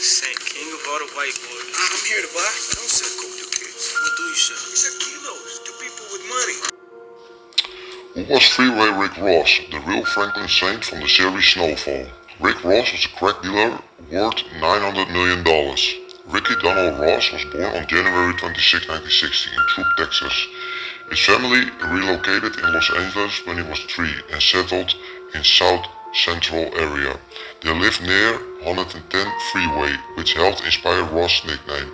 Saint, king of all the white boys. I'm here to buy. I don't sell coke to kids. What do you sell? I sell kilos to people with money. Who was Freeway Rick Ross, the real Franklin Saint from the series Snowfall? Rick Ross was a crack dealer worth $900 million. Ricky Donnell Ross was born on January 26, 1960 in Troop, Texas. His family relocated in Los Angeles when he was 3 and settled in South Central area. They lived near 110 Freeway, which helped inspire Ross' nickname.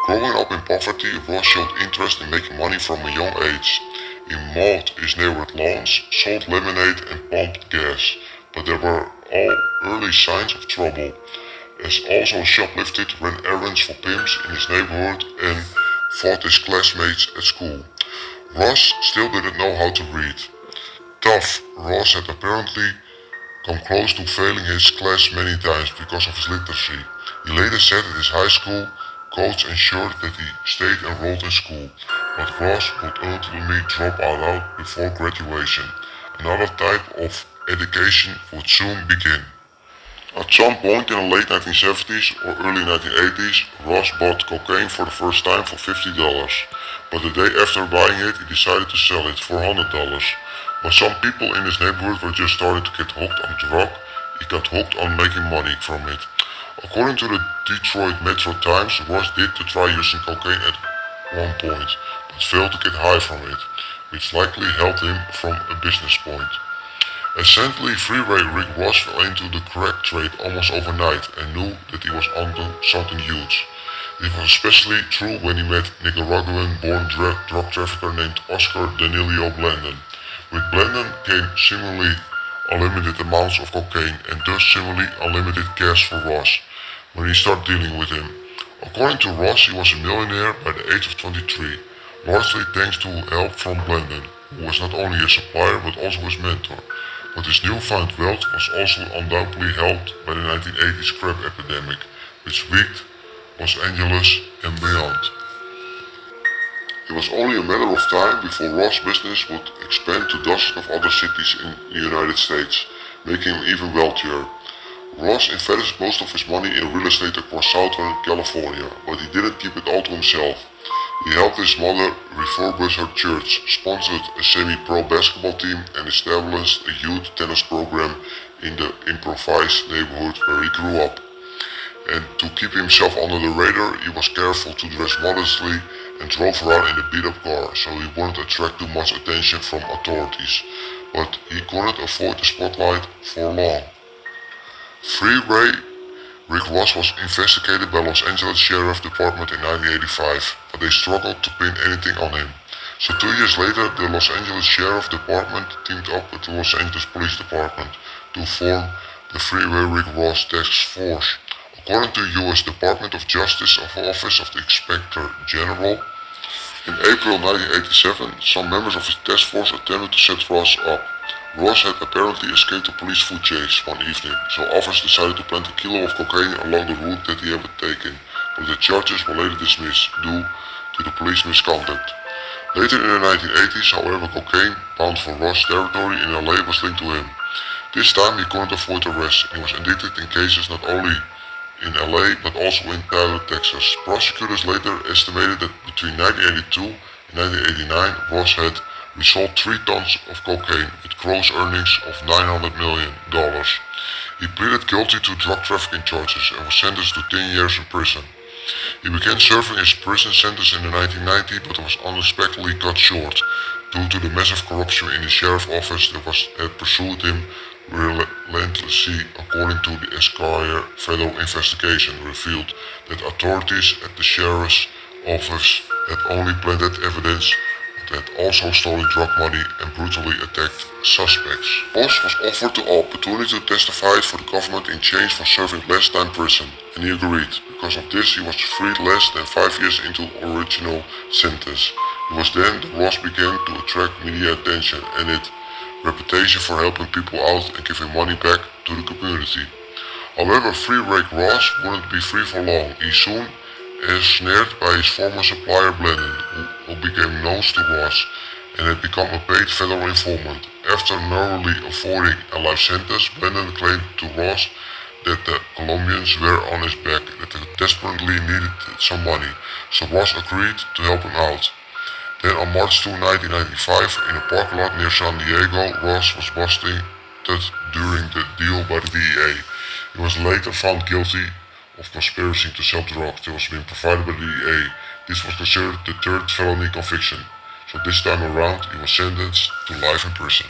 Growing up in poverty, Ross showed interest in making money from a young age. He mowed his neighborhood lawns, sold lemonade and pumped gas, but there were all early signs of trouble, as also shoplifted, ran errands for pimps in his neighborhood and fought his classmates at school. Ross still didn't know how to read. Tough, Ross had apparently come close to failing his class many times because of his literacy. He later said that his high school coach ensured that he stayed enrolled in school, but Ross would ultimately drop out before graduation. Another type of education would soon begin. At some point in the late 1970s or early 1980s, Ross bought cocaine for the first time for $50, but the day after buying it, he decided to sell it for $100. But some people in his neighborhood were just starting to get hooked on drug. He got hooked on making money from it. According to the Detroit Metro Times, Ross did to try using cocaine at one point, but failed to get high from it, which likely helped him from a business point. Essentially, Freeway Rick Ross fell into the crack trade almost overnight and knew that he was onto something huge. This was especially true when he met Nicaraguan-born drug trafficker named Oscar Danilo Blandon. With Blandon came seemingly unlimited amounts of cocaine and thus seemingly unlimited cash for Ross when he started dealing with him. According to Ross, he was a millionaire by the age of 23, largely thanks to help from Blandon, who was not only a supplier but also his mentor. But his newfound wealth was also undoubtedly helped by the 1980s crack epidemic, which wreaked Los Angeles and beyond. It was only a matter of time before Ross' business would expand to dozens of other cities in the United States, making him even wealthier. Ross invested most of his money in real estate across Southern California, but he didn't keep it all to himself. He helped his mother refurbish her church, sponsored a semi-pro basketball team, and established a youth tennis program in the improvised neighborhood where he grew up. And to keep himself under the radar, he was careful to dress modestly and drove around in a beat-up car, so he wouldn't attract too much attention from authorities. But he couldn't avoid the spotlight for long. Freeway Rick Ross was investigated by Los Angeles Sheriff Department in 1985, but they struggled to pin anything on him. So 2 years later, the Los Angeles Sheriff Department teamed up with the Los Angeles Police Department to form the Freeway Rick Ross Task Force. According to U.S. Department of Justice Office of the Inspector General, in April 1987, some members of his task force attempted to set Ross up. Ross had apparently escaped a police foot chase one evening, so officers decided to plant a kilo of cocaine along the route that he had taken, but the charges were later dismissed due to the police misconduct. Later in the 1980s, however, cocaine bound for Ross' territory in LA was linked to him. This time he couldn't avoid arrest. He was indicted in cases not only in LA but also in Tyler, Texas. Prosecutors later estimated that between 1982 and 1989, Ross had resold 3 tons of cocaine with gross earnings of $900 million. He pleaded guilty to drug trafficking charges and was sentenced to 10 years in prison. He began serving his prison sentence in the 1990s, but was unexpectedly cut short due to the massive corruption in the sheriff's office that had pursued him relentlessly. According to the Esquire, federal investigation revealed that authorities at the sheriff's office had only planted evidence but had also stolen drug money and brutally attacked suspects. Ross was offered the opportunity to testify for the government in exchange for serving less time prison, and he agreed. Because of this, he was freed less than 5 years into original sentence. It was then that Ross began to attract media attention and its reputation for helping people out and giving money back to the community. However, Freeway Rick Ross wouldn't be free for long. He soon ensnared by his former supplier Blandon, who became known to Ross and had become a paid federal informant. After narrowly avoiding a life sentence, Blandon claimed to Ross that the Colombians were on his back, that he desperately needed some money, so Ross agreed to help him out. Then on March 2, 1995, in a parking lot near San Diego, Ross was busted during the deal by the DEA. He was later found guilty of conspiracy to sell drugs that was being provided by the DEA. This was considered the third felony conviction, so this time around he was sentenced to life in prison.